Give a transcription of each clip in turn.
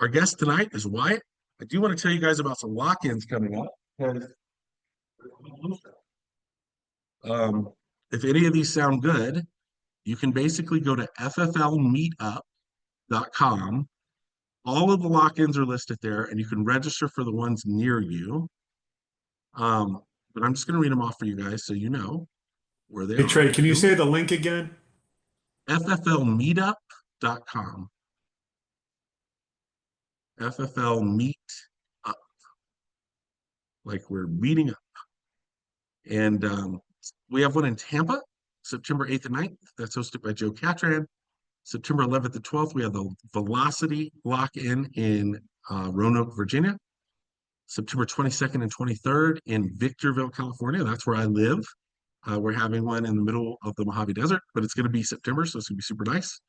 Our guest tonight is Wyatt. I do want to tell you guys about some lock-ins coming up. Um, if any of these sound good, you can basically go to fflmeetup.com. All of the lock-ins are listed there, and you can register for the ones near you. But I'm just going to read them off for you guys so you know where they Hey are. Trey, can you say the link again? fflmeetup.com. FFL meet up, like we're meeting up. And we have one in Tampa, September 8th and 9th. That's hosted by Joe Catran. September 11th and 12th, we have the Velocity Lock-In in Roanoke, Virginia. September 22nd and 23rd in Victorville, California. That's where I live. We're having one in the middle of the Mojave Desert, but it's going to be September, so it's going to be super nice.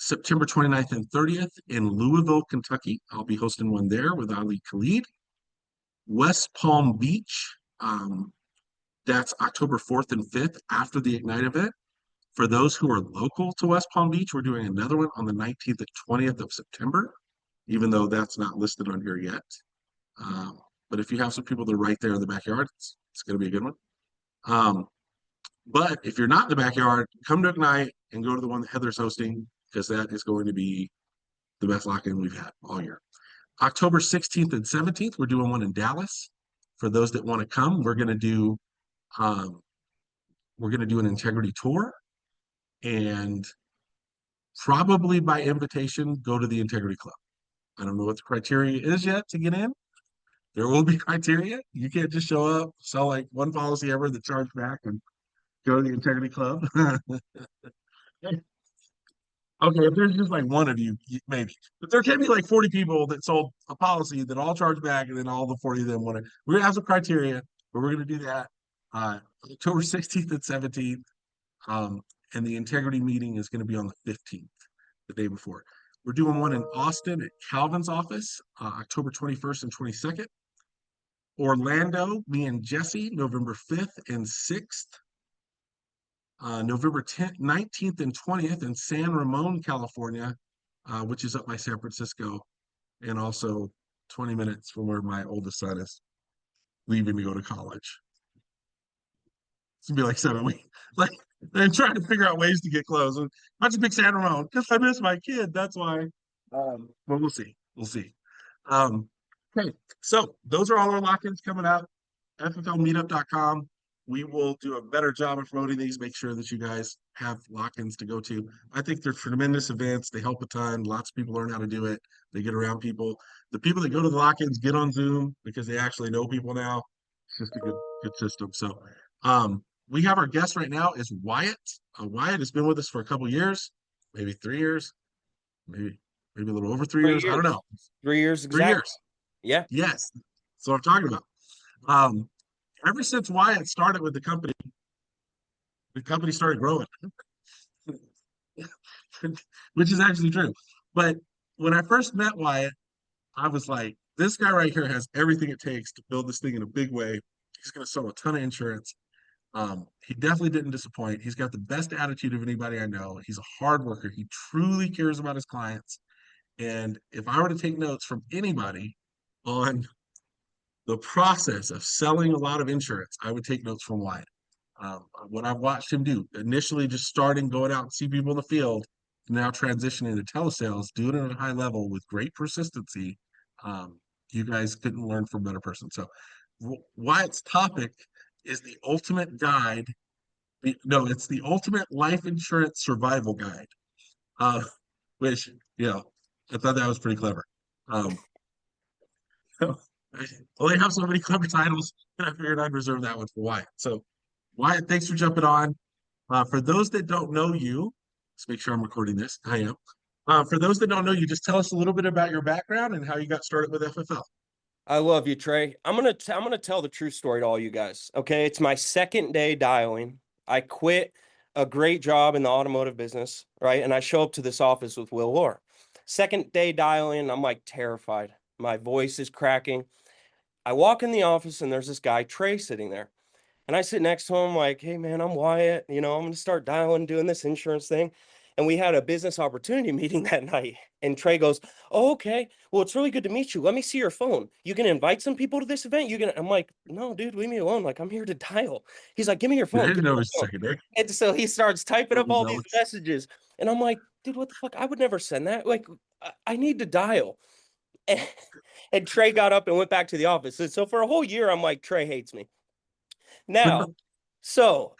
September 29th and 30th in Louisville, Kentucky. I'll be hosting one there with Ali Khalid. West Palm Beach. That's October 4th and 5th after the Ignite event. For those who are local to West Palm Beach, we're doing another one on the 19th and 20th of September, even though that's not listed on here yet. But if you have some people that are right there in the backyard, it's going to be a good one. But if you're not in the backyard, come to Ignite and go to the one that Heather's hosting, because that is going to be the best lock-in we've had all year. October 16th and 17th, we're doing one in Dallas. For those that want to come, we're going to do an integrity tour, and probably by invitation, go to the Integrity Club. I don't know what the criteria is yet to get in. There will be criteria. You can't just show up, sell like one policy ever, that charge back, and go to the Integrity Club. Okay, if there's just like one of you, maybe. But there can be like 40 people that sold a policy that all charge back, and then all the 40 of them want to. We're going to have some criteria, but we're going to do that October 16th and 17th. And the integrity meeting is going to be on the 15th, the day before. We're doing one in Austin at Calvin's office, October 21st and 22nd. Orlando, me and Jesse, November 5th and 6th. November 10th, 19th, and 20th in San Ramon, California, which is up by San Francisco, and also 20 minutes from where my oldest son is leaving to go to college. It's gonna be like 7 weeks. Like, they're trying to figure out ways to get close. I just pick San Ramon because I miss my kid. That's why. But we'll see. We'll see. Okay, so those are all our lock-ins coming up. fflmeetup.com. We will do a better job of promoting these, make sure that you guys have lock-ins to go to. I think they're tremendous events. They help a ton. Lots of people learn how to do it. They get around people. The people that go to the lock-ins get on Zoom because they actually know people now. It's just a good system. So we have our guest right now is Wyatt. Wyatt has been with us for a couple years, maybe 3 years, maybe a little over 3 years. I don't know. 3 years exactly. 3 years. Yeah. Yes. So I'm talking about. Ever since Wyatt started with the company started growing, which is actually true. But when I first met Wyatt, I was like, this guy right here has everything it takes to build this thing in a big way. He's going to sell a ton of insurance. He definitely didn't disappoint. He's got the best attitude of anybody I know. He's a hard worker. He truly cares about his clients. And if I were to take notes from anybody on the process of selling a lot of insurance, I would take notes from Wyatt. What I've watched him do, initially just starting, going out and see people in the field, now transitioning to telesales, doing it at a high level with great persistency. You guys couldn't learn from a better person. So Wyatt's topic is the ultimate guide. No, it's the ultimate life insurance survival guide, which, I thought that was pretty clever. I only have so many clever titles, and I figured I'd reserve that one for Wyatt. So, Wyatt, thanks for jumping on. For those that don't know you, let's make sure I'm recording this. I am. For those that don't know you, just tell us a little bit about your background and how you got started with FFL. I love you, Trey. I'm gonna tell the true story to all you guys. Okay, it's my second day dialing. I quit a great job in the automotive business, right? And I show up to this office with Will Orr. Second day dialing, I'm like terrified. My voice is cracking. I walk in the office and there's this guy, Trey, sitting there. And I sit next to him like, hey, man, I'm Wyatt. I'm going to start dialing, doing this insurance thing. And we had a business opportunity meeting that night. And Trey goes, "Oh, okay. Well, it's really good to meet you. Let me see your phone. You can invite some people to this event. You can." I'm like, "No, dude, leave me alone. Like, I'm here to dial." He's like, "Give me your I phone. didn't Give me know it your was phone." secondary. And so he starts typing up all these Notes. messages. And I'm like, "Dude, what the fuck? I would never send that. Like, I need to dial." And, and Trey got up and went back to the office. And so for a whole year, I'm like, Trey hates me. Now, so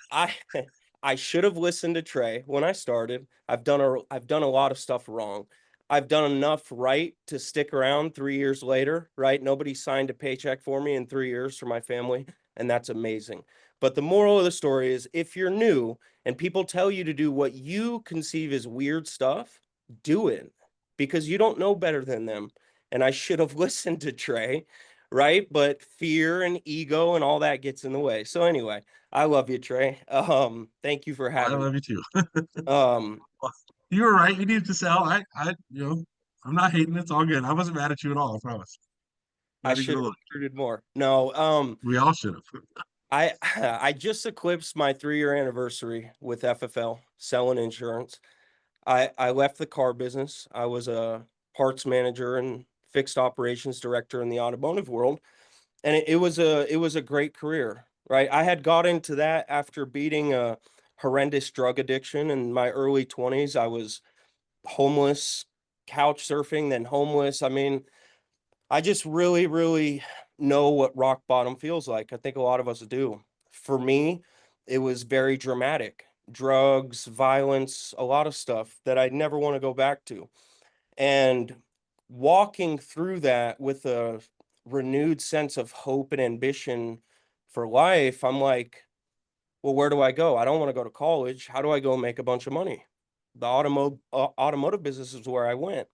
I should have listened to Trey when I started. I've done a lot of stuff wrong. I've done enough right to stick around 3 years later, right? Nobody signed a paycheck for me in 3 years for my family, and that's amazing. But the moral of the story is if you're new and people tell you to do what you conceive as weird stuff, do it because you don't know better than them. And I should have listened to Trey, right? But fear and ego and all that gets in the way. So anyway, I love you, Trey. Thank you for I having me. love you too. Um, You were right. You needed to sell. I'm not hating. It's all good. I wasn't mad at you at all. I promise. I Not even should a have little. recruited more. No, We all should have. I I just eclipsed my 3 year anniversary with FFL selling insurance. I left the car business. I was a parts manager and fixed operations director in the automotive world, and it was a great career, right? I had got into that after beating a horrendous drug addiction in my early 20s. I was homeless, couch surfing, then homeless. I mean, I just really, really know what rock bottom feels like. I think a lot of us do. For me, it was very dramatic. Drugs, violence, a lot of stuff that I never want to go back to. And walking through that with a renewed sense of hope and ambition for life, I'm like, well, where do I go? I don't want to go to college. How do I go make a bunch of money? The automotive business is where I went.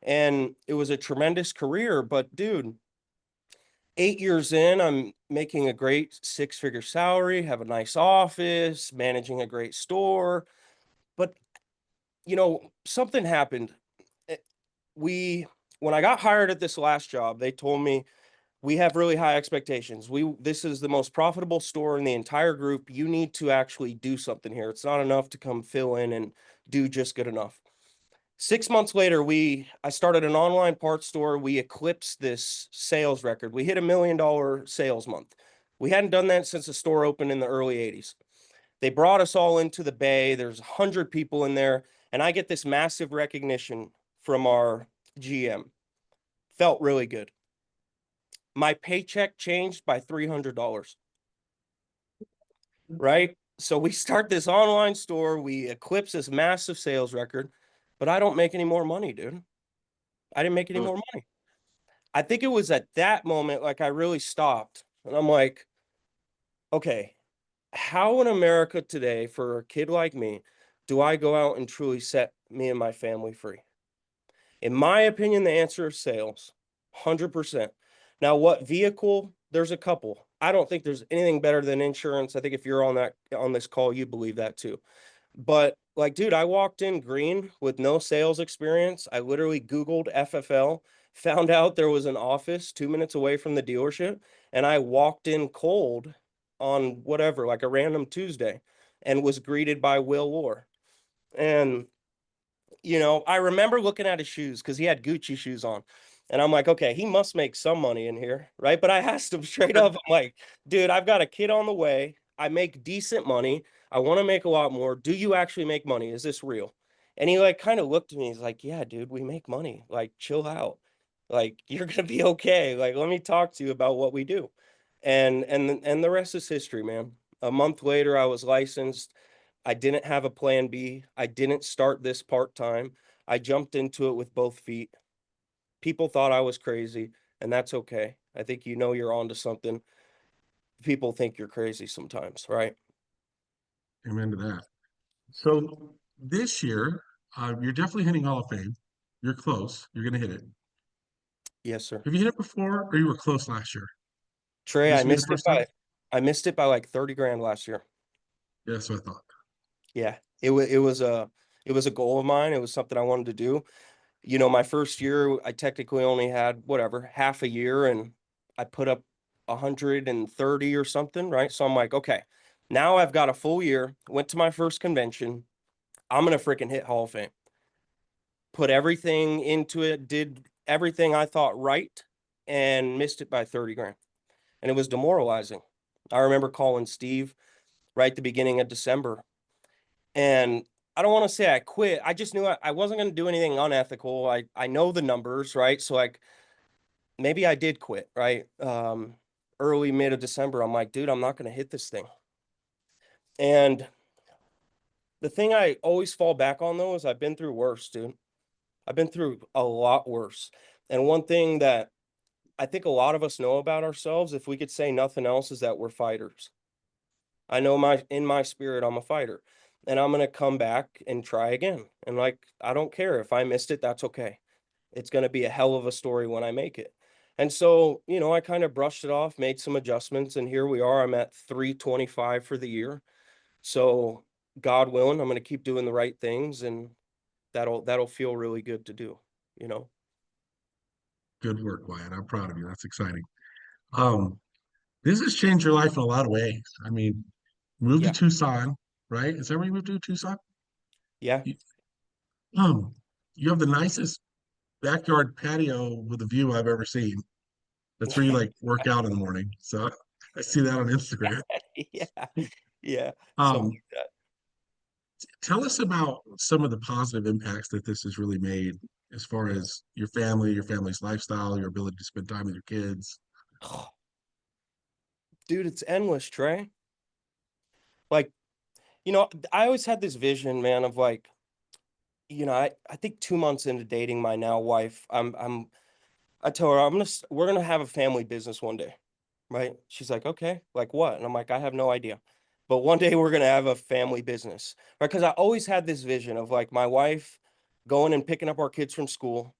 And it was a tremendous career, but dude, 8 years in, I'm making a great 6 figure salary, have a nice office, managing a great store. But something happened. Eh, We, when I got hired at this last job, they told me we have really high expectations. This is the most profitable store in the entire group. You need to actually do something here. It's not enough to come fill in and do just good enough. 6 months later, I started an online parts store. We eclipsed this sales record. We hit $1 million sales month. We hadn't done that since the store opened in the early 80s. They brought us all into the bay. There's 100 people in there, and I get this massive recognition from our GM. Felt really good. My paycheck changed by $300, right? So we start this online store. We eclipse this massive sales record, but I don't make any more money, dude. I didn't make any more money. I think it was at that moment, like I really stopped and I'm like, okay, how in America today for a kid like me, do I go out and truly set me and my family free? In my opinion, the answer is sales, 100%. Now, what vehicle? There's a couple. I don't think there's anything better than insurance. I think if you're on this call, you believe that too. But like, dude, I walked in green with no sales experience. I literally Googled FFL, found out there was an office 2 minutes away from the dealership, and I walked in cold on whatever, like a random Tuesday, and was greeted by Will War. And I remember looking at his shoes because he had Gucci shoes on. And I'm like, okay, he must make some money in here, right? But I asked him straight up, I'm like, dude, I've got a kid on the way. I make decent money. I want to make a lot more. Do you actually make money? Is this real? And he like kind of looked at me. He's like, yeah, dude, we make money. Like, chill out. Like, you're gonna be okay. Like, let me talk to you about what we do. And the rest is history, man. A month later, I was licensed. I didn't have a plan B. I didn't start this part-time. I jumped into it with both feet. People thought I was crazy, and that's okay. I think you're onto something. People think you're crazy sometimes, right? Amen to that. So this year, you're definitely hitting Hall of Fame. You're close. You're going to hit it. Yes, sir. Have you hit it before, or you were close last year? Trey, This will be the first time. I missed it by like 30 grand last year. Yeah, that's what I thought. Yeah. It was a goal of mine. It was something I wanted to do. My first year, I technically only had whatever, half a year, and I put up 130 or something, right? So I'm like, okay, now I've got a full year, went to my first convention, I'm going to freaking hit Hall of Fame. Put everything into it, did everything I thought right, and missed it by 30 grand. And it was demoralizing. I remember calling Steve right at the beginning of December. And I don't want to say I quit. I just knew I wasn't going to do anything unethical. I know the numbers, right? So like maybe I did quit, right? Early mid of December, I'm like, dude, I'm not going to hit this thing. And the thing I always fall back on though is I've been through worse, dude. I've been through a lot worse. And one thing that I think a lot of us know about ourselves, if we could say nothing else, is that we're fighters. I know in my spirit, I'm a fighter, and I'm going to come back and try again. And like, I don't care if I missed it, that's okay. It's going to be a hell of a story when I make it. And so, you know, I kind of brushed it off, made some adjustments, and here we are. I'm at 325 for the year. So God willing, I'm going to keep doing the right things, and that'll feel really good to do, you know? Good work, Wyatt. I'm proud of you. That's exciting. Um, this has changed your life in a lot of ways. I mean, moved to Yeah. Tucson, right? Is that where you moved to, Tucson? Yeah. You, um, you have the nicest backyard patio with a view I've ever seen. That's where you like work out in the morning. So I see that on Instagram. Yeah. Yeah. Something Um, like that. tell us about some of the positive impacts that this has really made as far as your family, your family's lifestyle, your ability to spend time with your kids. Dude, it's endless, Trey. Like, you know, I always had this vision, man, of like, you know, I think 2 months into dating my now wife, I tell her we're gonna have a family business one day, right? She's like, okay, like what? And I'm like, I have no idea, but one day we're gonna have a family business, right? Because I always had this vision of like my wife going and picking up our kids from school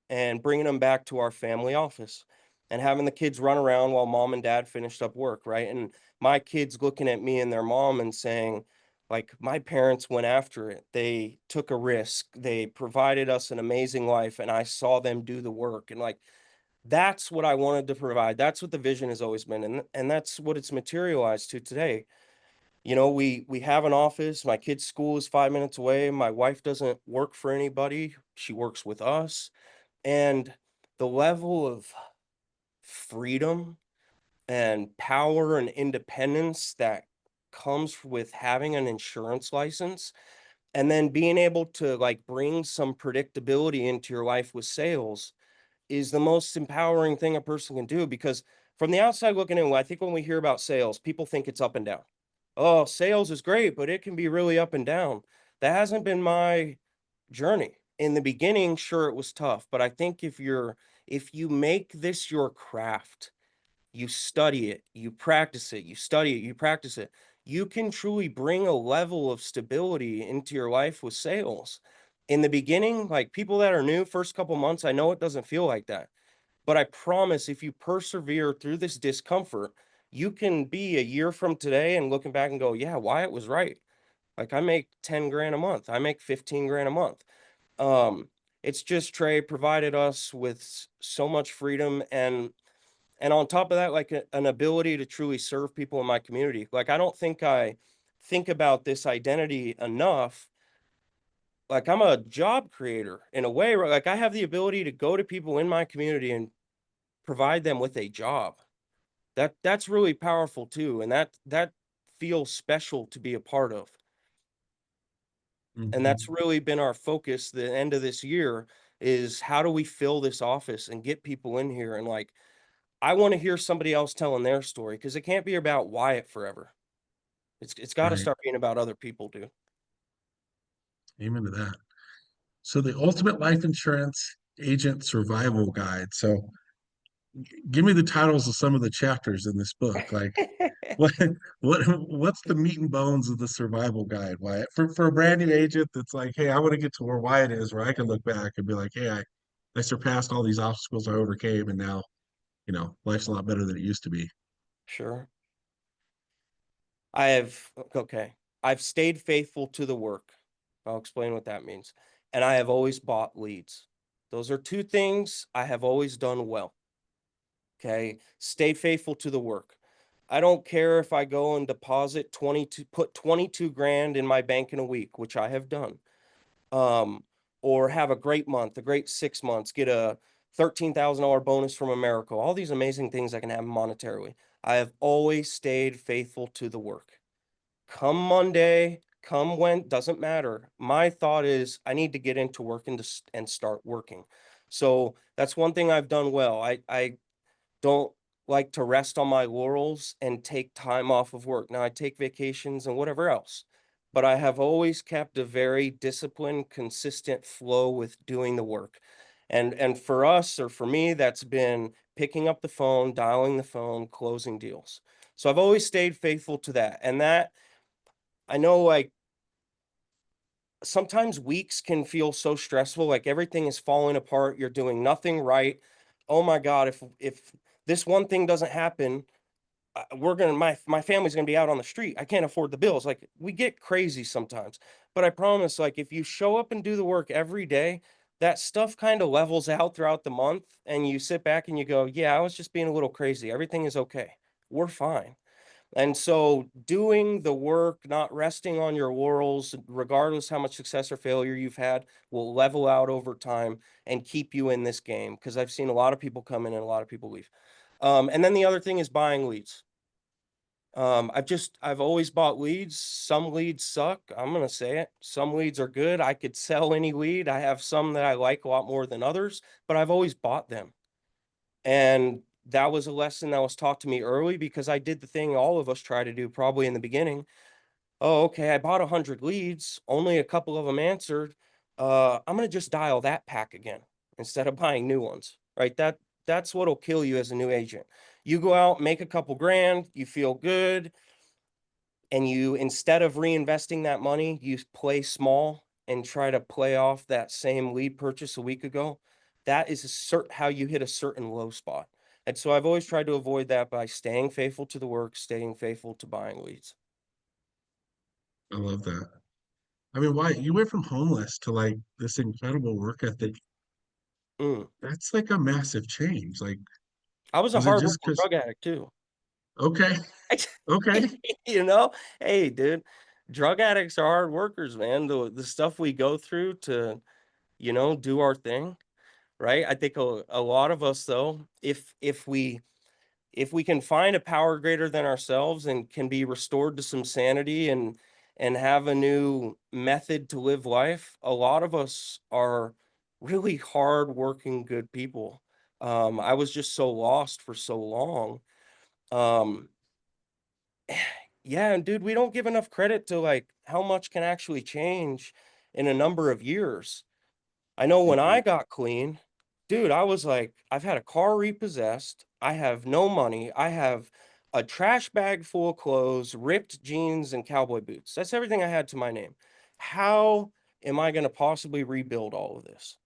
and bringing them back to our family office and having the kids run around while mom and dad finished up work, right? And my kids looking at me and their mom and saying, like, my parents went after it. They took a risk. They provided us an amazing life, and I saw them do the work. And like, that's what I wanted to provide. That's what the vision has always been, and that's what it's materialized to today. You know, we have an office. My kid's school is 5 minutes away. My wife doesn't work for anybody. She works with us. And the level of freedom and power and independence that comes with having an insurance license and then being able to like bring some predictability into your life with sales is the most empowering thing a person can do. Because from the outside looking in, I think when we hear about sales, people think it's up and down. Oh, sales is great, but it can be really up and down. That hasn't been my journey. In the beginning, sure, it was tough, but I think if you make this your craft, you study it, you practice it, you study it, you practice it, you can truly bring a level of stability into your life with sales. In the beginning, like people that are new, first couple months, I know it doesn't feel like that, but I promise if you persevere through this discomfort, you can be a year from today and looking back and go, yeah, Wyatt was right. Like I make 10 grand a month. I make 15 grand a month. Um, it's just Trey provided us with so much freedom and on top of that, like an ability to truly serve people in my community. Like I don't think I think about this identity enough. Like I'm a job creator in a way, right? Like I have the ability to go to people in my community and provide them with a job. That's really powerful too, and that feels special to be a part of. And that's Mhm. really been our focus the end of this year is how do we fill this office and get people in here and like I want to hear somebody else telling their story because it can't be about Wyatt forever. It's got to Right. start being about other people, dude. Amen to that. So the ultimate life insurance agent survival guide. So give me the titles of some of the chapters in this book. Like what what's the meat and bones of the survival guide, Wyatt? For a brand new agent that's like, hey, I want to get to where Wyatt is, where I can look back and be like, hey, I surpassed all these obstacles I overcame and now, life's a lot better than it used to be. Sure. Okay. I've stayed faithful to the work. I'll explain what that means. And I have always bought leads. Those are two things I have always done well. Okay. Stay faithful to the work. I don't care if I go and deposit put 22 grand in my bank in a week, which I have done. Or have a great month, a great 6 months, get a $13,000 bonus from America, all these amazing things I can have monetarily. I have always stayed faithful to the work. Come Monday, come when, doesn't matter. My thought is I need to get into work and start working. So that's one thing I've done well. I don't like to rest on my laurels and take time off of work. Now I take vacations and whatever else, but I have always kept a very disciplined, consistent flow with doing the work. And for us, or for me, that's been picking up the phone, dialing the phone, closing deals. So I've always stayed faithful to that. And that, I know, like, sometimes weeks can feel so stressful, like everything is falling apart, you're doing nothing right. Oh my God, if this one thing doesn't happen, my family's gonna be out on the street. I can't afford the bills. Like, we get crazy sometimes. But I promise, like, if you show up and do the work every day, that stuff kind of levels out throughout the month, and you sit back and you go, yeah, I was just being a little crazy. Everything is okay. We're fine. And so doing the work, not resting on your laurels, regardless how much success or failure you've had, will level out over time and keep you in this game. Because I've seen a lot of people come in and a lot of people leave. And then the other thing is buying leads. I've always bought leads. Some leads suck. I'm gonna say it. Some leads are good. I could sell any lead. I have some that I like a lot more than others, but I've always bought them. And that was a lesson that was taught to me early, because I did the thing all of us try to do probably in the beginning. Oh, okay, I bought 100 leads, only a couple of them answered. I'm gonna just dial that pack again instead of buying new ones, right? That's what'll kill you as a new agent. You go out, make a couple grand, you feel good, and you, instead of reinvesting that money, you play small and try to play off that same lead purchase a week ago. That is how you hit a certain low spot. And so I've always tried to avoid that by staying faithful to the work, staying faithful to buying leads. I love that. I mean, why you went from homeless to like this incredible work ethic? Mm. That's like a massive change. Like, I was a was it just hardworking because? drug addict too. Okay, okay, You know, hey, dude, drug addicts are hard workers, man. The stuff we go through to, do our thing, right? I think a lot of us, though, if we can find a power greater than ourselves and can be restored to some sanity and have a new method to live life, a lot of us are really hard working good people. I was just so lost for so long. Um, yeah, and dude, we don't give enough credit to, like, how much can actually change in a number of years. I know when I mhm, got clean, dude, I was like, I've had a car repossessed. I have no money. I have a trash bag full of clothes, ripped jeans, and cowboy boots. That's everything I had to my name. How am I going to possibly rebuild all of this?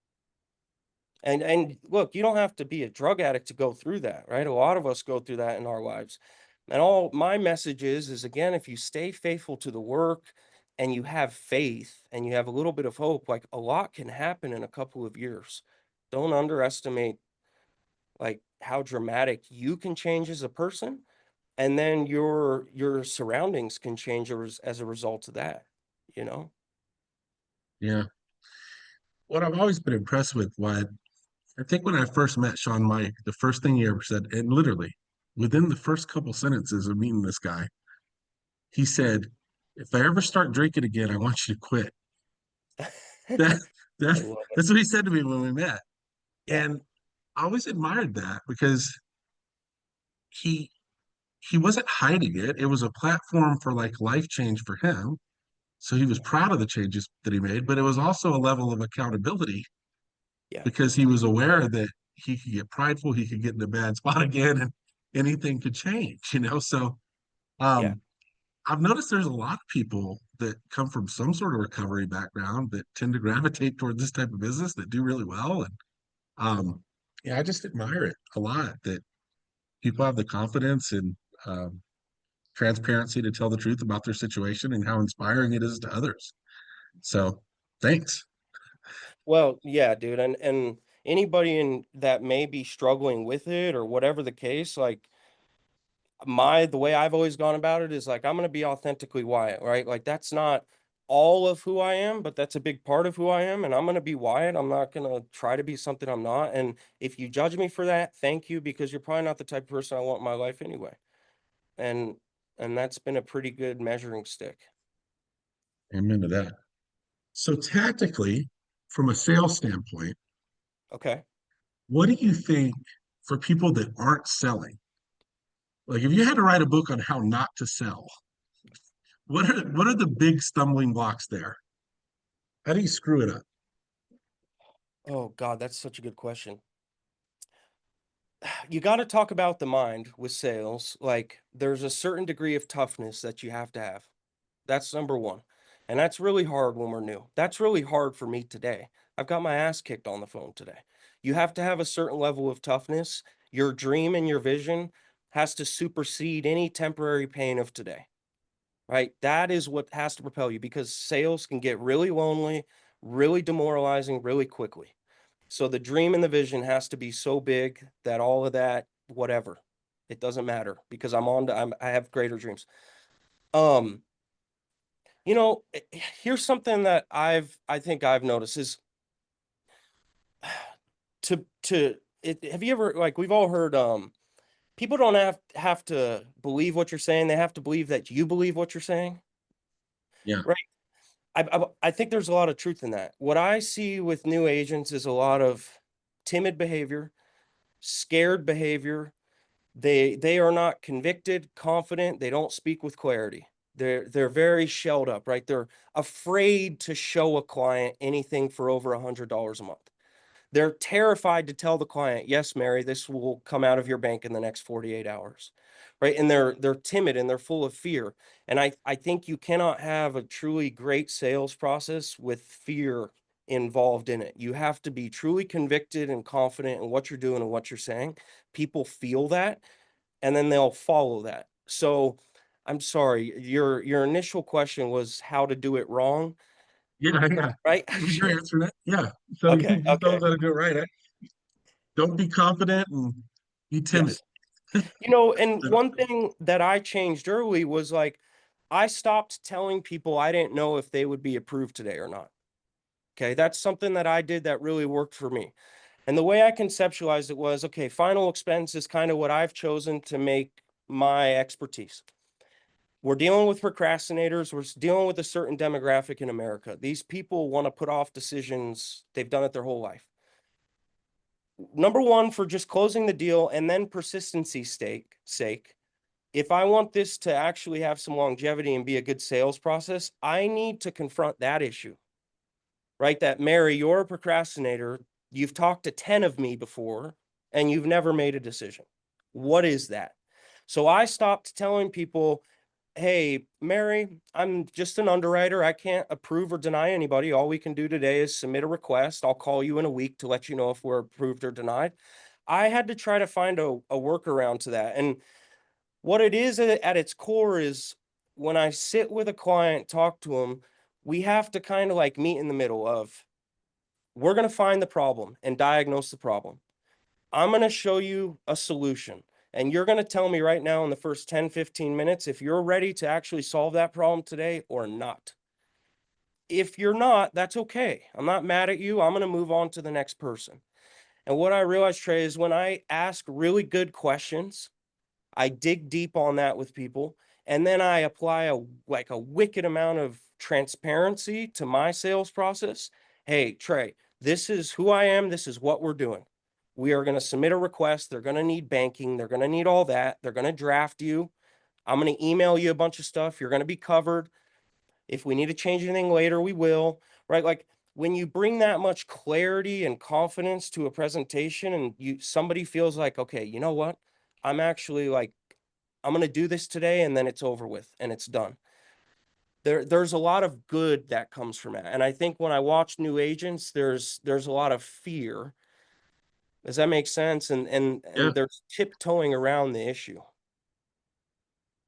And look, you don't have to be a drug addict to go through that, right? A lot of us go through that in our lives. And all my message is again, if you stay faithful to the work and you have faith and you have a little bit of hope, like, a lot can happen in a couple of years. Don't underestimate, like, how dramatic you can change as a person, and then your surroundings can change as a result of that, you know? yeah. What I've always been impressed with, Wyatt, I think when I first met Sean Mike, the first thing he ever said, and literally within the first couple sentences of meeting this guy, he said, "If I ever start drinking again, I want you to quit." That I that love it. that's what he said to me when we met, Yeah, and I always admired that because he he wasn't hiding it. It was a platform for like life change for him. So he was proud of the changes that he made, but it was also a level of accountability yeah, because he was aware that he could get prideful, he could get in a bad spot again, and anything could change. So yeah. um, I've noticed there's a lot of people that come from some sort of recovery background that tend to gravitate toward this type of business that do really well. And um, yeah, I just admire it a lot that people have the confidence and um, transparency to tell the truth about their situation and how inspiring it is to others. So thanks. Well, yeah, dude, and anybody in that may be struggling with it or whatever the case, like, the way I've always gone about it is like, I'm going to be authentically Wyatt, right? Like that's not all of who I am, but that's a big part of who I am. And I'm going to be Wyatt. I'm not going to try to be something I'm not. And if you judge me for that, thank you, because you're probably not the type of person I want in my life anyway. And, and that's been a pretty good measuring stick. Amen to that. So tactically, from a sales standpoint, Okay. what do you think for people that aren't selling? Like if you had to write a book on how not to sell, what are the big stumbling blocks there? How do you screw it up? Oh God, that's such a good question. You got to talk about the mind with sales. Like there's a certain degree of toughness that you have to have. That's number one. And that's really hard when we're new. That's really hard for me today. I've got my ass kicked on the phone today. You have to have a certain level of toughness. Your dream and your vision has to supersede any temporary pain of today, right? That is what has to propel you, because sales can get really lonely, really demoralizing really quickly. So the dream and the vision has to be so big that all of that, whatever, it doesn't matter, because I have greater dreams. Um, here's something that I think I've noticed is have you ever, like, we've all heard, people don't have to believe what you're saying. They have to believe that you believe what you're saying. Yeah. Right. I think there's a lot of truth in that. What I see with new agents is a lot of timid behavior, scared behavior. They are not convicted, confident. They don't speak with clarity. They're very shelled up, right? They're afraid to show a client anything for over $100 a month. They're terrified to tell the client, yes, Mary, this will come out of your bank in the next 48 hours. Right. And they're timid and they're full of fear. And I think you cannot have a truly great sales process with fear involved in it. You have to be truly convicted and confident in what you're doing and what you're saying. People feel that, and then they'll follow that. So I'm sorry, your initial question was how to do it wrong, Yeah, yeah. right? You're Shit. answering it. Yeah. So you Okay, just don't okay. got to do it right. Eh? Don't be confident and be timid. Yes. And one thing that I changed early was like, I stopped telling people I didn't know if they would be approved today or not. Okay. That's something that I did that really worked for me. And the way I conceptualized it was, okay, final expense is kind of what I've chosen to make my expertise. We're dealing with procrastinators. We're dealing with a certain demographic in America. These people want to put off decisions. They've done it their whole life. Number one, for just closing the deal and then persistency sake, if I want this to actually have some longevity and be a good sales process, I need to confront that issue, right? That Mary, you're a procrastinator. You've talked to 10 of me before and you've never made a decision. What is that? So I stopped telling people, hey, Mary, I'm just an underwriter. I can't approve or deny anybody. All we can do today is submit a request. I'll call you in a week to let you know if we're approved or denied. I had to try to find a workaround to that. And what it is at its core is, when I sit with a client, talk to them, we have to kind of like meet in the middle of, we're going to find the problem and diagnose the problem. I'm going to show you a solution. And you're going to tell me right now in the first 10, 15 minutes if you're ready to actually solve that problem today or not. If you're not, that's okay. I'm not mad at you. I'm going to move on to the next person. And what I realized, Trey, is when I ask really good questions, I dig deep on that with people, and then I apply a wicked amount of transparency to my sales process. Hey, Trey, this is who I am. This is what we're doing. We are going to submit a request. They're going to need banking. They're going to need all that. They're going to draft you. I'm going to email you a bunch of stuff. You're going to be covered. If we need to change anything later, we will, right? Like when you bring that much clarity and confidence to a presentation and somebody feels like, okay, you know what? I'm actually like, I'm going to do this today and then it's over with and it's done. There's a lot of good that comes from it. And I think when I watch new agents, there's a lot of fear. Does that make sense? Yeah. And there's tiptoeing around the issue.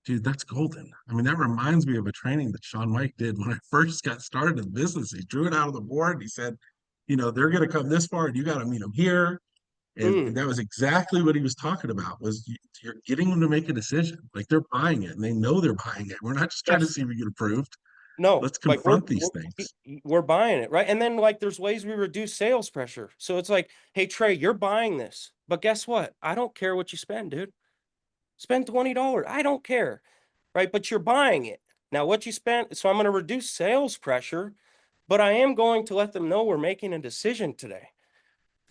Dude, that's golden. I mean, that reminds me of a training that Sean White did when I first got started in business. He drew it out of the board. And he said, they're going to come this far and you got to meet them here. And that was exactly what he was talking about was you're getting them to make a decision. Like they're buying it and they know they're buying it. We're not just trying to Yes. see if we get approved. No, Let's like confront these things. we're buying it, right? And then like there's ways we reduce sales pressure. So it's like, hey Trey, you're buying this, but guess what? I don't care what you spend, dude. Spend $20. I don't care, right? But you're buying it. Now what you spent, so I'm going to reduce sales pressure, but I am going to let them know we're making a decision today.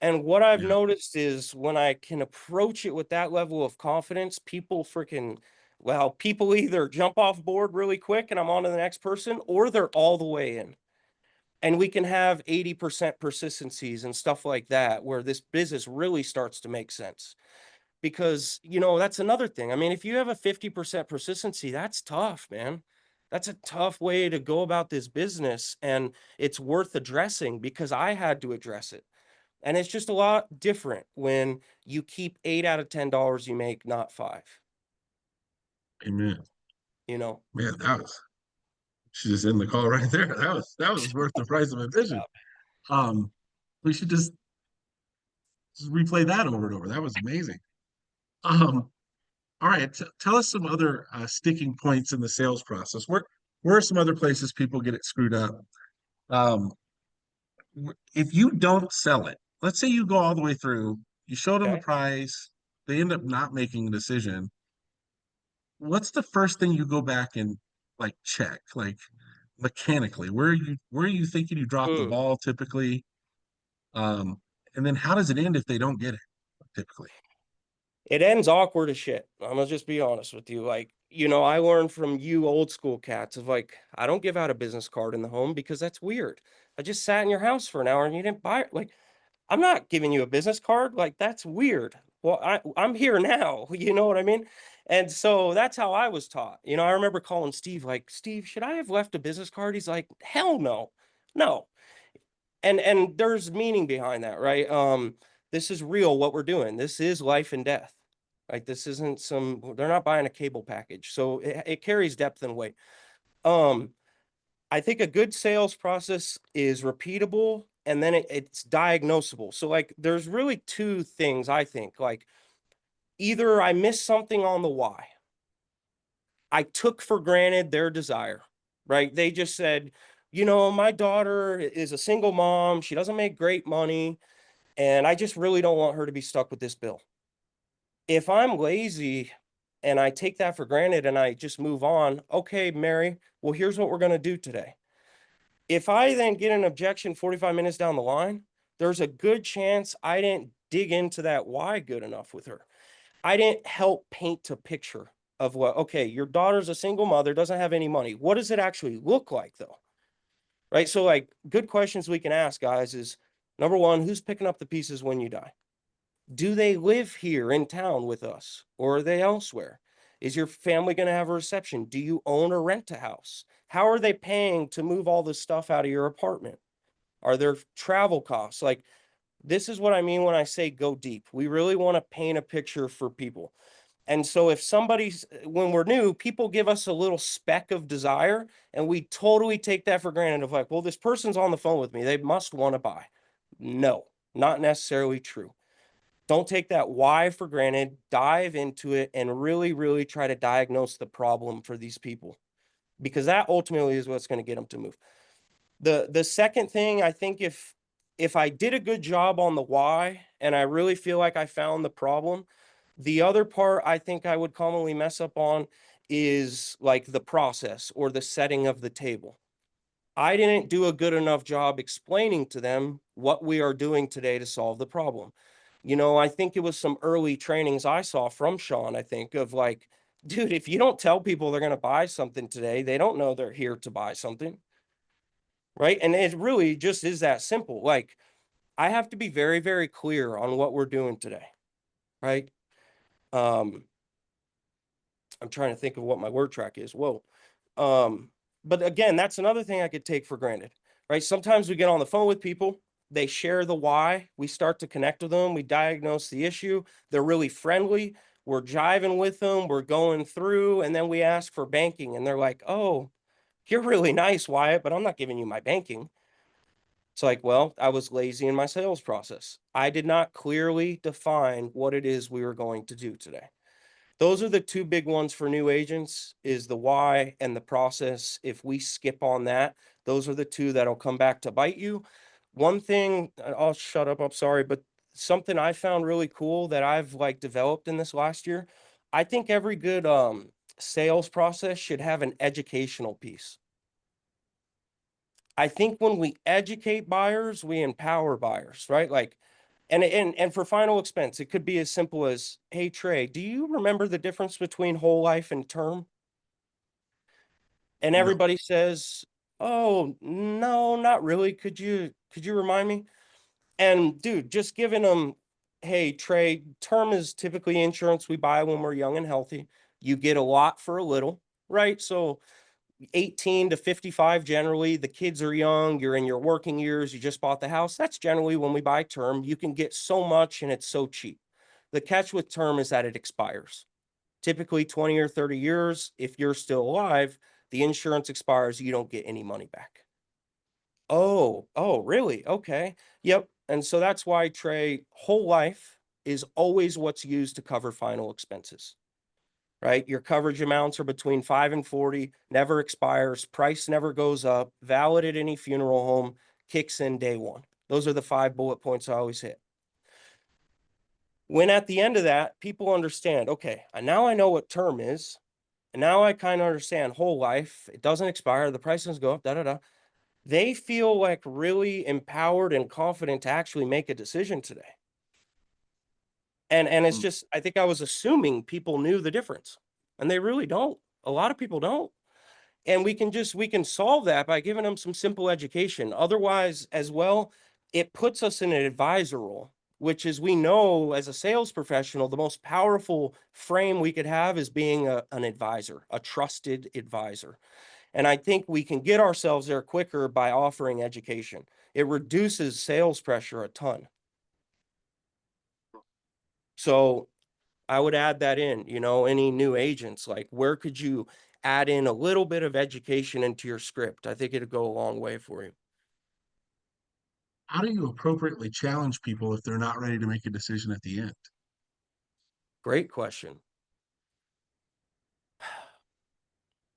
And what I've Yeah. noticed is when I can approach it with that level of confidence, people freaking, well, people either jump off board really quick and I'm on to the next person, or they're all the way in. And we can have 80% persistencies and stuff like that, where this business really starts to make sense. Because, that's another thing. I mean, if you have a 50% persistency, that's tough, man. That's a tough way to go about this business. And it's worth addressing because I had to address it. And it's just a lot different when you keep 8 out of $10 you make, not five, Amen. you know? Man, that was should just end the call right there. That was worth the price of admission. Um, we should just replay that over and over. That was amazing. Um, all right, tell us some other sticking points in the sales process. Where are some other places people get it screwed up? Um, if you don't sell it, let's say you go all the way through, you showed them the Okay. price, they end up not making a decision. What's the first thing you go back and like check, like mechanically? Where are you thinking you dropped the Mm. ball typically? Um, and then how does it end if they don't get it typically? It ends awkward as shit. I'm gonna just be honest with you. Like, I learned from you old school cats of like, I don't give out a business card in the home because that's weird. I just sat in your house for an hour and you didn't buy it. Like, I'm not giving you a business card. Like, that's weird. Well, I'm here now. You know what I mean? And so that's how I was taught. I remember calling Steve, like, Steve, should I have left a business card? He's like, hell no. No. And there's meaning behind that, right? This is real what we're doing. This is life and death. Right? This isn't they're not buying a cable package. So it carries depth and weight. Um, I think a good sales process is repeatable and then it's diagnosable. So like there's really two things I think. Like either I missed something on the why. I took for granted their desire, right? They just said, my daughter is a single mom. She doesn't make great money. And I just really don't want her to be stuck with this bill. If I'm lazy and I take that for granted and I just move on, okay, Mary, well, here's what we're going to do today. If I then get an objection 45 minutes down the line, there's a good chance I didn't dig into that why good enough with her. I didn't help paint a picture of what, okay, your daughter's a single mother, doesn't have any money. What does it actually look like though? Right? So like good questions we can ask guys is number one, who's picking up the pieces when you die? Do they live here in town with us or are they elsewhere? Is your family going to have a reception? Do you own or rent a house? How are they paying to move all this stuff out of your apartment? Are there travel costs? Like, this is what I mean when I say go deep. We really want to paint a picture for people. And so if when we're new, people give us a little speck of desire and we totally take that for granted of like, well, this person's on the phone with me. They must want to buy. No, not necessarily true. Don't take that why for granted, dive into it and really, really try to diagnose the problem for these people because that ultimately is what's going to get them to move. The second thing, I think if I did a good job on the why and I really feel like I found the problem, the other part I think I would commonly mess up on is like the process or the setting of the table. I didn't do a good enough job explaining to them what we are doing today to solve the problem. I think it was some early trainings I saw from Sean, I think, of like, dude, if you don't tell people they're going to buy something today, they don't know they're here to buy something. Right. And it really just is that simple. Like, I have to be very, very clear on what we're doing today. Right. Um, I'm trying to think of what my word track is. Whoa. Um, but again, that's another thing I could take for granted, right? Sometimes we get on the phone with people, they share the why, we start to connect with them, we diagnose the issue, they're really friendly, we're jiving with them, we're going through, and then we ask for banking, and they're like, oh, you're really nice, Wyatt, but I'm not giving you my banking. It's like, well, I was lazy in my sales process. I did not clearly define what it is we were going to do today. Those are the two big ones for new agents, is the why and the process. If we skip on that, those are the two that'll come back to bite you. One thing, I'll shut up, I'm sorry, but something I found really cool that I've like developed in this last year, I think every good sales process should have an educational piece. I think when we educate buyers, we empower buyers, right? Like, and for final expense, it could be as simple as, hey Trey, do you remember the difference between whole life and term? And No. everybody says, oh no, not really. Could you remind me? And dude, just giving them, hey Trey, term is typically insurance we buy when we're young and healthy. You get a lot for a little, right? So 18 to 55, generally, the kids are young, you're in your working years, you just bought the house. That's generally when we buy term. You can get so much and it's so cheap. The catch with term is that it expires. Typically 20 or 30 years. If you're still alive, the insurance expires, you don't get any money back. Oh, really? Okay. Yep. And so that's why, Trey, whole life is always what's used to cover final expenses. Right? Your coverage amounts are between 5 and 40, never expires, price never goes up, valid at any funeral home, kicks in day one. Those are the 5 bullet points I always hit. When at the end of that, people understand, okay, now I know what term is, and now I kind of understand whole life. It doesn't expire, the prices go up, da da da. They feel like really empowered and confident to actually make a decision today. And it's Mm. just, I think I was assuming people knew the difference, and they really don't. A lot of people don't. And we can solve that by giving them some simple education. Otherwise, as well, it puts us in an advisor role, which is, we know as a sales professional, the most powerful frame we could have is being an advisor, a trusted advisor. And I think we can get ourselves there quicker by offering education. It reduces sales pressure a ton. So I would add that in, any new agents, like where could you add in a little bit of education into your script? I think it'd go a long way for you. How do you appropriately challenge people if they're not ready to make a decision at the end? Great question.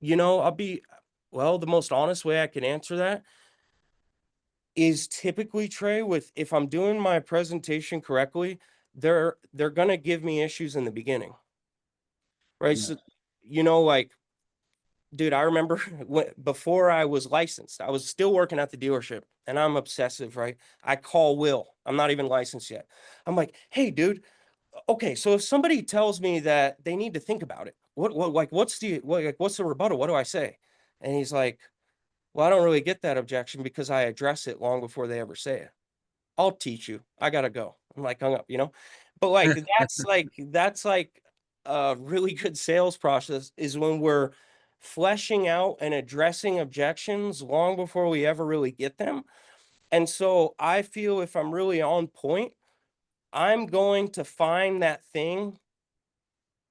Well, the most honest way I can answer that is typically, Trey, with, if I'm doing my presentation correctly, they're gonna give me issues in the beginning, right? Yeah. So, like, dude, I remember before I was licensed, I was still working at the dealership, and I'm obsessive, right? I call Will. I'm not even licensed yet. I'm like, hey, dude, okay, so if somebody tells me that they need to think about it, what's the rebuttal? What do I say? And he's like, well, I don't really get that objection because I address it long before they ever say it. I'll teach you. I gotta go. I'm like hung up. But like that's like a really good sales process, is when we're fleshing out and addressing objections long before we ever really get them. And so I feel if I'm really on point, I'm going to find that thing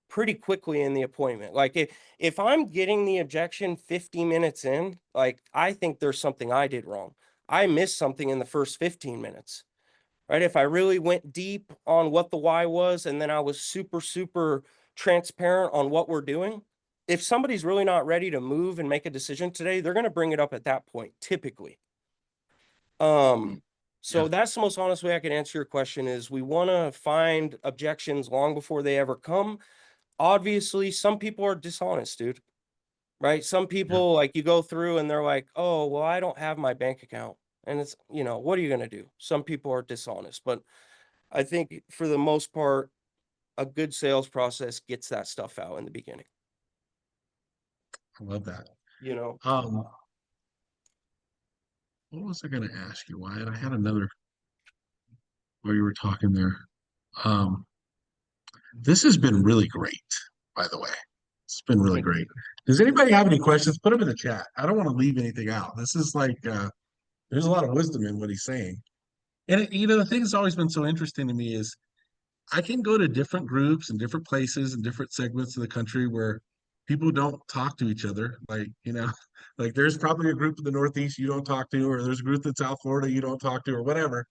pretty quickly in the appointment. Like if I'm getting the objection 50 minutes in, like I think there's something I did wrong. I missed something in the first 15 minutes. Right? If I really went deep on what the why was, and then I was super, super transparent on what we're doing, if somebody's really not ready to move and make a decision today, they're going to bring it up at that point, typically. Mm. So Yeah. that's the most honest way I can answer your question, is we want to find objections long before they ever come. Obviously, some people are dishonest, dude. Right? Some Yeah. people, like, you go through and they're like, oh, well, I don't have my bank account. And it's, what are you going to do? Some people are dishonest, but I think for the most part, a good sales process gets that stuff out in the beginning. I love that. You know, Um, what was I going to ask you, Wyatt? I had another while you were talking there. Um, this has been really great, by the way. It's been really Thank great. you. Does anybody have any questions? Put them in the chat. I don't want to leave anything out. This is like there's a lot of wisdom in what he's saying. And the thing that's always been so interesting to me is I can go to different groups and different places and different segments of the country where people don't talk to each other. Like, like there's probably a group in the Northeast you don't talk to, or there's a group in South Florida you don't talk to, or whatever.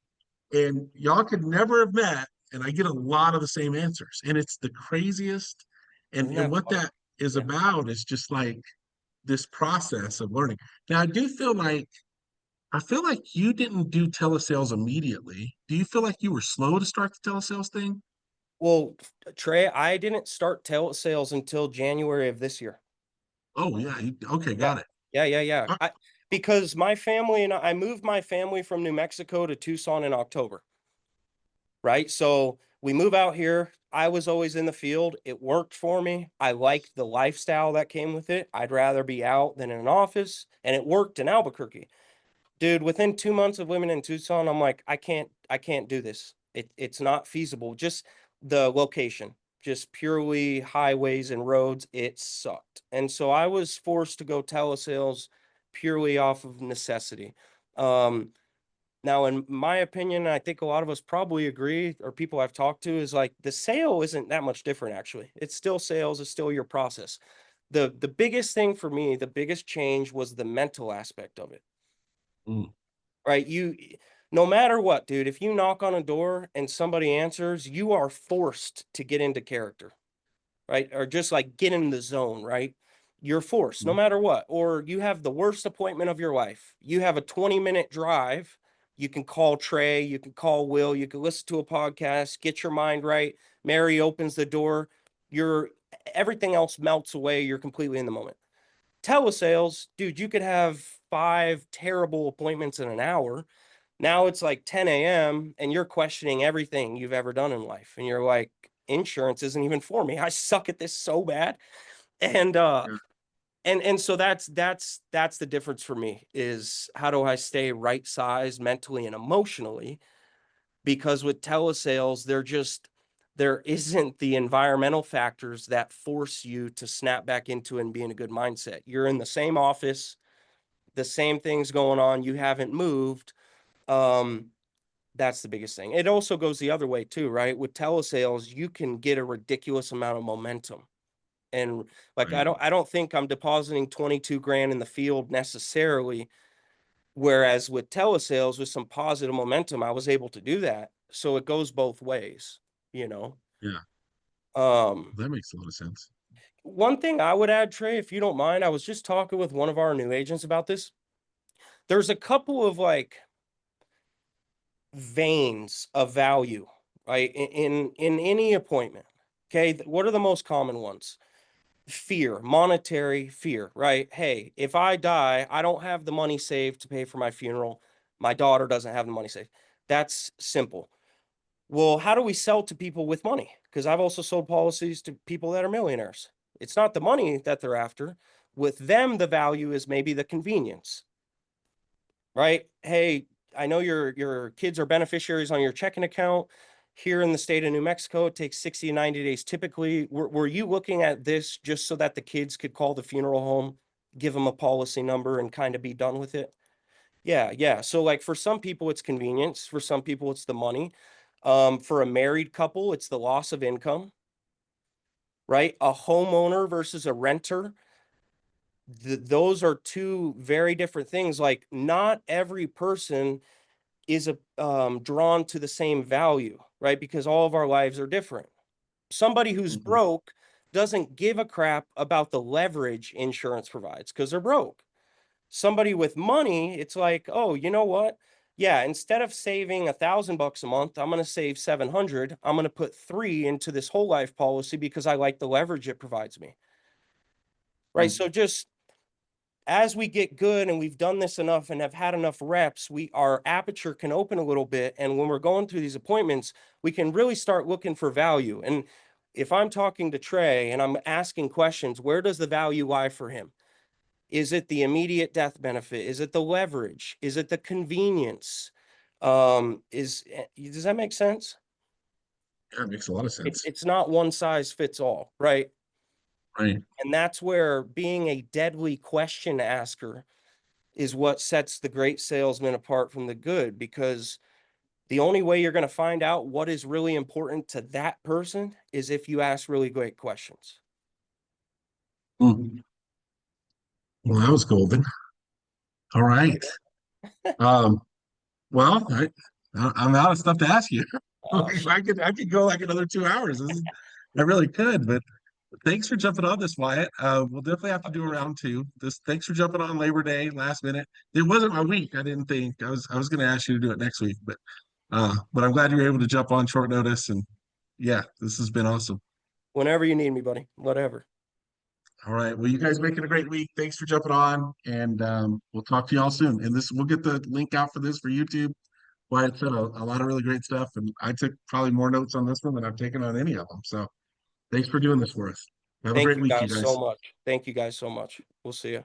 And y'all could never have met, and I get a lot of the same answers. And it's the craziest. And Isn't and that what funny? that is Yeah. about is just like this process of learning. Now, I feel like you didn't do telesales immediately. Do you feel like you were slow to start the telesales thing? Well, Trey, I didn't start telesales until January of this year. Oh yeah, okay, Yeah. got it. Yeah. Uh, Because my family and I moved my family from New Mexico to Tucson in October, right? So we move out here. I was always in the field. It worked for me. I liked the lifestyle that came with it. I'd rather be out than in an office, and it worked in Albuquerque. Dude, within 2 months of living in Tucson, I'm like, I can't do this. It's not feasible. Just the location, just purely highways and roads, it sucked. And so I was forced to go telesales purely off of necessity. Um, Now, in my opinion, I think a lot of us probably agree, or people I've talked to, is like the sale isn't that much different, actually. It's still sales, it's still your process. The biggest thing for me, the biggest change was the mental aspect of it. mm, Right? No matter what, dude, if you knock on a door and somebody answers, you are forced to get into character, right? Or just like get in the zone, right? You're forced no mm, matter what. Or you have the worst appointment of your life. You have a 20-minute drive. You can call Trey, you can call Will, you can listen to a podcast, get your mind right. Mary opens the door. You're Everything else melts away. You're completely in the moment. Telesales, dude, you could have 5 terrible appointments in an hour. Now it's like 10 a.m. and you're questioning everything you've ever done in life. And you're like, insurance isn't even for me. I suck at this so bad. And yeah, so that's the difference for me, is how do I stay right sized mentally and emotionally? Because with telesales, there isn't the environmental factors that force you to snap back into and be in a good mindset. You're in the same office, the same things going on, you haven't moved. Um, that's the biggest thing. It also goes the other way too, right? With telesales, you can get a ridiculous amount of momentum. And like right. I don't think I'm depositing 22 grand in the field necessarily. Whereas with telesales, with some positive momentum, I was able to do that. So it goes both ways, you know. Yeah, Um, that makes a lot of sense. One thing I would add, Trey, if you don't mind, I was just talking with one of our new agents about this. There's a couple of like veins of value, right? In any appointment. Okay. What are the most common ones? Fear, monetary fear, right? Hey, if I die, I don't have the money saved to pay for my funeral. My daughter doesn't have the money saved. That's simple. Well, how do we sell to people with money? Because I've also sold policies to people that are millionaires. It's not the money that they're after. With them, the value is maybe the convenience, right? Hey, I know your kids are beneficiaries on your checking account. Here in the state of New Mexico, it takes 60 to 90 days typically. Were you looking at this just so that the kids could call the funeral home, give them a policy number, and kind of be done with it? Yeah. So like for some people, it's convenience. For some people, it's the money. For a married couple, it's the loss of income, right? A homeowner versus a renter, those are two very different things. Like not every person is drawn to the same value, right? Because all of our lives are different. Somebody who's Mhm. broke doesn't give a crap about the leverage insurance provides because they're broke. Somebody with money, it's like, oh, you know what? Yeah, instead of saving $1,000 a month, I'm going to save 700. I'm going to put 3 into this whole life policy because I like the leverage it provides me. Right. Right. So just as we get good and we've done this enough and have had enough reps, our aperture can open a little bit. And when we're going through these appointments, we can really start looking for value. And if I'm talking to Trey and I'm asking questions, where does the value lie for him? Is it the immediate death benefit? Is it the leverage? Is it the convenience? Does that make sense? Yeah, it makes a lot of sense. It's not one size fits all, right? Right. And that's where being a deadly question asker is what sets the great salesman apart from the good, because the only way you're going to find out what is really important to that person is if you ask really great questions. Mm. Well, that was golden. All right. Um, well, I'm out of stuff to ask you. Uh, I could go like another 2 hours. I really could, but thanks for jumping on this, Wyatt. We'll definitely have to do a round two. Thanks for jumping on Labor Day last minute. It wasn't my week. I didn't think I was going to ask you to do it next week, but I'm glad you were able to jump on short notice. And yeah, this has been awesome. Whenever you need me, buddy. Whatever. All right. Well, you guys making a great week. Thanks for jumping on, and we'll talk to you all soon. And we'll get the link out for this for YouTube. Wyatt said a lot of really great stuff, and I took probably more notes on this one than I've taken on any of them. So thanks for doing this for us. Have a Thank great you week, you guys so guys. much. Thank you guys so much. We'll see you.